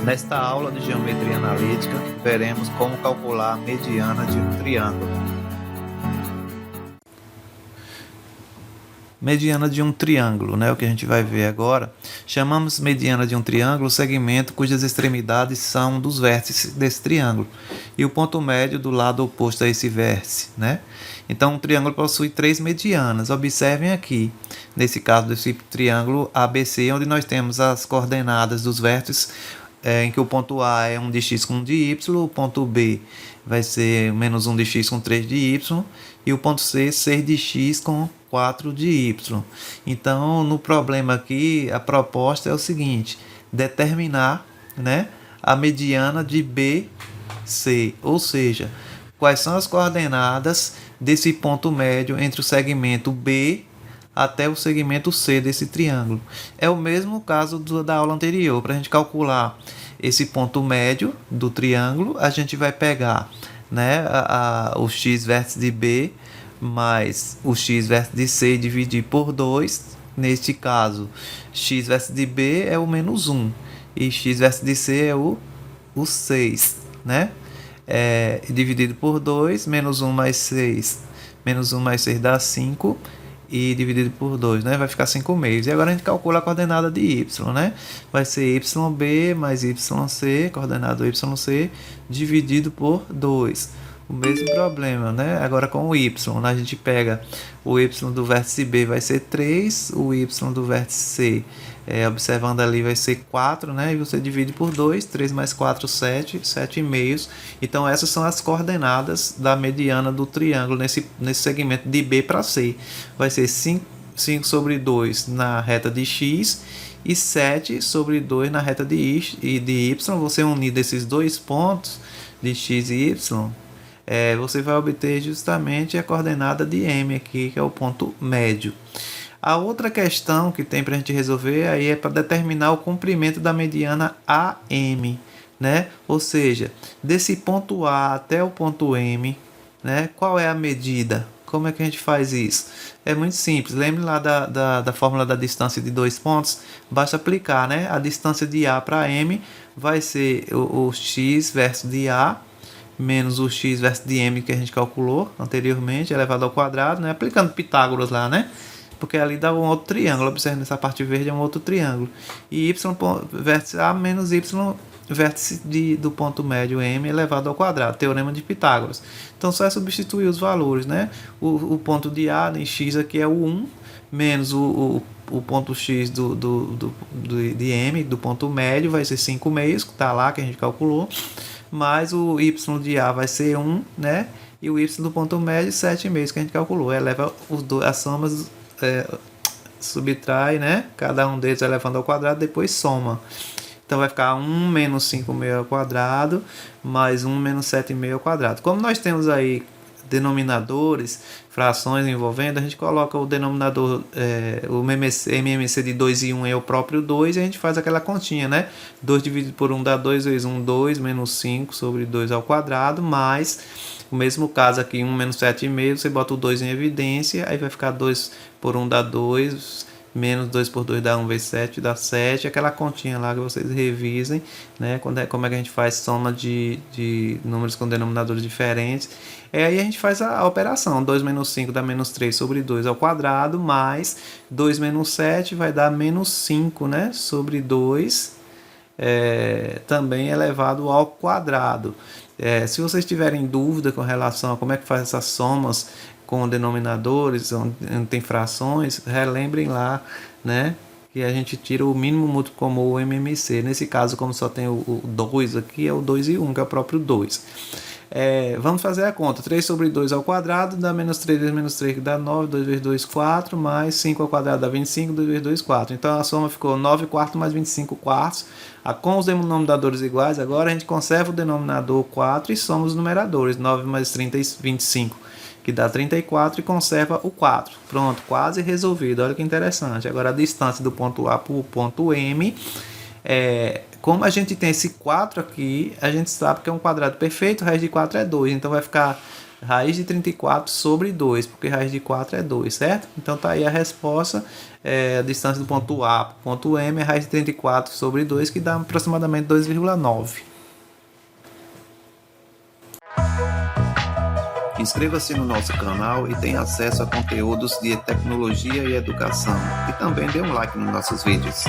Nesta aula de geometria analítica, veremos como calcular a mediana de um triângulo. Mediana de um triângulo, o que a gente vai ver agora. Chamamos mediana de um triângulo o segmento cujas extremidades são dos vértices desse triângulo e o ponto médio do lado oposto a esse vértice, Então, um triângulo possui três medianas. Observem aqui, nesse caso desse triângulo ABC, onde nós temos as coordenadas dos vértices, em que o ponto A é 1 de x com 1 de y, o ponto B vai ser menos 1 de x com 3 de y, e o ponto C, 6 de x com 4 de y. Então, no problema aqui, a proposta é o seguinte: determinar a mediana de BC, ou seja, quais são as coordenadas desse ponto médio entre o segmento B até o segmento C desse triângulo. É o mesmo caso da aula anterior. Para a gente calcular esse ponto médio do triângulo, a gente vai pegar o x vértice de B mais o x vértice de C e dividir por 2. Neste caso, x vértice de B é o menos 1 e x vértice de C é o 6, dividido por 2, menos 1 mais 6. Menos 1 mais 6 dá 5 e dividido por 2, vai ficar 5 meios. E agora a gente calcula a coordenada de y, vai ser yb mais yc, coordenada do yc, dividido por 2. O mesmo problema, agora com o y, a gente pega o y do vértice B vai ser 3, o y do vértice C, observando ali, vai ser 4, e você divide por 2, 3 mais 4, 7, 7 meios. Então, essas são as coordenadas da mediana do triângulo nesse segmento de B para C. Vai ser 5 sobre 2 na reta de x e 7 sobre 2 na reta de y. Você unir desses dois pontos de x e y, você vai obter justamente a coordenada de M aqui, que é o ponto médio. A outra questão que tem para a gente resolver aí é para determinar o comprimento da mediana AM, Ou seja, desse ponto A até o ponto M, qual é a medida? Como é que a gente faz isso? É muito simples. Lembre lá da fórmula da distância de dois pontos. Basta aplicar, A distância de A para M vai ser o x versus de A menos o x versus de M que a gente calculou anteriormente, elevado ao quadrado, aplicando Pitágoras lá, porque ali dá um outro triângulo. Observe, nessa parte verde é um outro triângulo. E y vértice A menos y vértice do ponto médio M elevado ao quadrado, teorema de Pitágoras. Então, só é substituir os valores, O ponto de A em x aqui é o 1, menos o ponto x de M, do ponto médio, vai ser 5 meios, que está lá, que a gente calculou, mais o y de A vai ser 1, e o y do ponto médio, 7 meios, que a gente calculou. Eleva as somas, subtrai, cada um deles elevando ao quadrado, depois soma. Então, vai ficar 1 menos 5 meio ao quadrado, mais 1 menos 7 meio ao quadrado. Como nós temos aí denominadores, frações envolvendo, a gente coloca o denominador, o MMC de 2 e 1 é o próprio 2, e a gente faz aquela continha, 2 dividido por 1 dá 2, vezes 1, 2, menos 5 sobre 2 ao quadrado, mais, o mesmo caso aqui, 1 menos 7,5, você bota o 2 em evidência, aí vai ficar 2 por 1 dá 2, menos 2 por 2 dá 1 vezes 7, dá 7, aquela continha lá que vocês revisem, como é que a gente faz soma de números com denominadores diferentes. Aí a gente faz a operação, 2 menos 5 dá menos 3 sobre 2 ao quadrado, mais 2 menos 7 vai dar menos 5, sobre 2, também elevado ao quadrado. Se vocês tiverem dúvida com relação a como é que faz essas somas com denominadores, onde tem frações, relembrem lá, que a gente tira o mínimo múltiplo como o MMC. Nesse caso, como só tem o 2 aqui, é o 2 e 1, que é o próprio 2. Vamos fazer a conta. 3 sobre 2 ao quadrado dá menos 3 vezes menos 3, que dá 9, 2 vezes 2, 4, mais 5 ao quadrado dá 25, 2 vezes 2, 4. Então, a soma ficou 9 quartos mais 25 quartos. Com os denominadores iguais, agora a gente conserva o denominador 4 e soma os numeradores. 9 mais 30, 25. Que dá 34 e conserva o 4. Pronto, quase resolvido. Olha que interessante. Agora, a distância do ponto A para o ponto M, como a gente tem esse 4 aqui, a gente sabe que é um quadrado perfeito, raiz de 4 é 2. Então, vai ficar raiz de 34 sobre 2, porque raiz de 4 é 2, certo? Então tá aí a resposta, a distância do ponto A para o ponto M é raiz de 34 sobre 2, que dá aproximadamente 2,9. Inscreva-se no nosso canal e tenha acesso a conteúdos de tecnologia e educação. E também dê um like nos nossos vídeos.